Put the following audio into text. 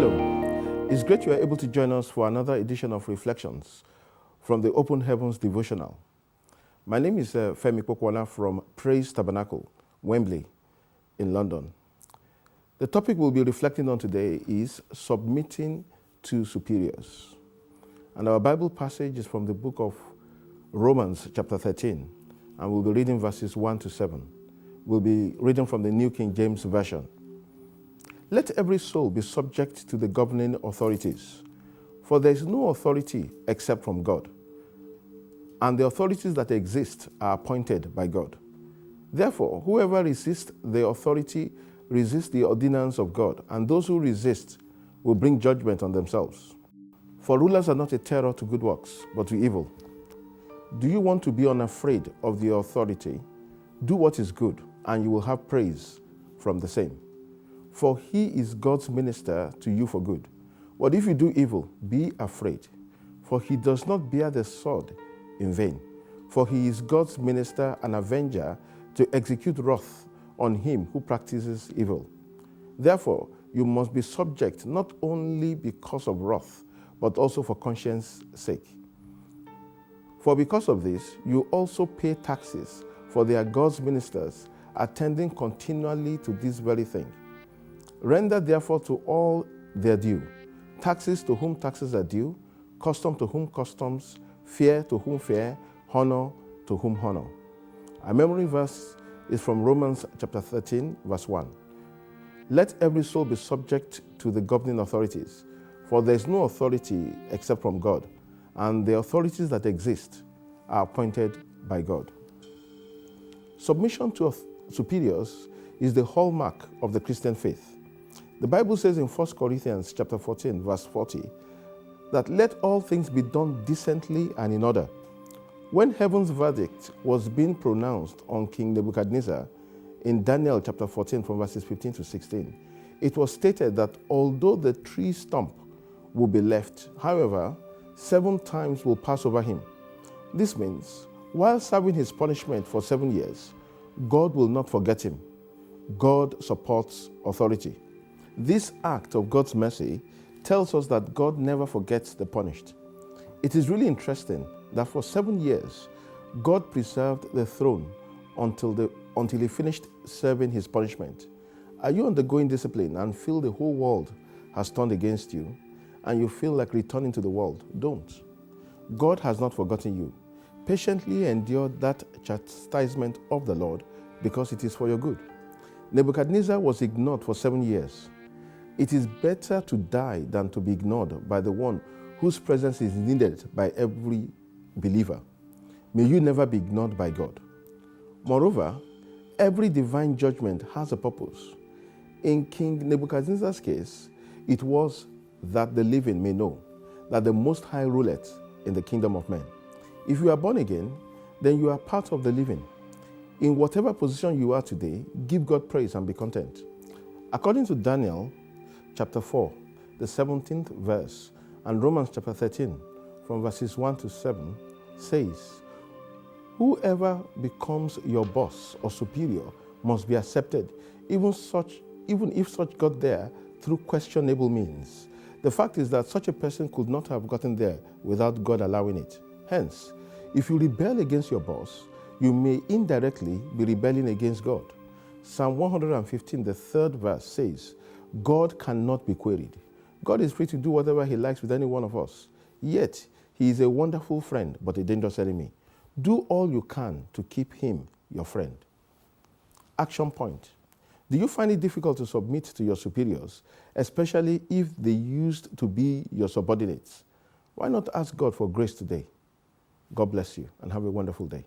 Hello, it's great you are able to join us for another edition of Reflections from the Open Heavens Devotional. My name is Femi Pokwala from Praise Tabernacle, Wembley, in London. The topic we'll be reflecting on today is submitting to superiors. And our Bible passage is from the book of Romans chapter 13, and we'll be reading verses 1 to 7. We'll be reading from the New King James Version. Let every soul be subject to the governing authorities, for there is no authority except from God, and the authorities that exist are appointed by God. Therefore, whoever resists the authority resists the ordinance of God, and those who resist will bring judgment on themselves. For rulers are not a terror to good works, but to evil. Do you want to be unafraid of the authority? Do what is good, and you will have praise from the same. For he is God's minister to you for good. But if you do evil, be afraid, for he does not bear the sword in vain. For he is God's minister and avenger to execute wrath on him who practices evil. Therefore, you must be subject not only because of wrath, but also for conscience sake. For because of this, you also pay taxes, for they are God's ministers, attending continually to this very thing. Render therefore to all their due, taxes to whom taxes are due, custom to whom customs, fear to whom fear, honor to whom honor. Our memory verse is from Romans chapter 13, verse 1. Let every soul be subject to the governing authorities, for there is no authority except from God, and the authorities that exist are appointed by God. Submission to superiors is the hallmark of the Christian faith. The Bible says in 1 Corinthians chapter 14, verse 40, that let all things be done decently and in order. When heaven's verdict was being pronounced on King Nebuchadnezzar in Daniel chapter 14 from verses 15 to 16, it was stated that although the tree stump will be left, however, 7 times will pass over him. This means, while serving his punishment for 7 years, God will not forget him. God supports authority. This act of God's mercy tells us that God never forgets the punished. It is really interesting that for 7 years, God preserved the throne until he finished serving his punishment. Are you undergoing discipline and feel the whole world has turned against you, and you feel like returning to the world? Don't. God has not forgotten you. Patiently endure that chastisement of the Lord, because it is for your good. Nebuchadnezzar was ignored for 7 years. It is better to die than to be ignored by the one whose presence is needed by every believer. May you never be ignored by God. Moreover, every divine judgment has a purpose. In King Nebuchadnezzar's case, it was that the living may know that the Most High ruleth in the kingdom of men. If you are born again, then you are part of the living. In whatever position you are today, give God praise and be content. According to Daniel chapter 4, the 17th verse, and Romans chapter 13, from verses 1 to 7, says, whoever becomes your boss or superior must be accepted, even if such got there through questionable means. The fact is that such a person could not have gotten there without God allowing it. Hence, if you rebel against your boss, you may indirectly be rebelling against God. Psalm 115, the 3rd verse says, God cannot be queried. God is free to do whatever he likes with any one of us. Yet, he is a wonderful friend, but a dangerous enemy. Do all you can to keep him your friend. Action point. Do you find it difficult to submit to your superiors, especially if they used to be your subordinates? Why not ask God for grace today? God bless you and have a wonderful day.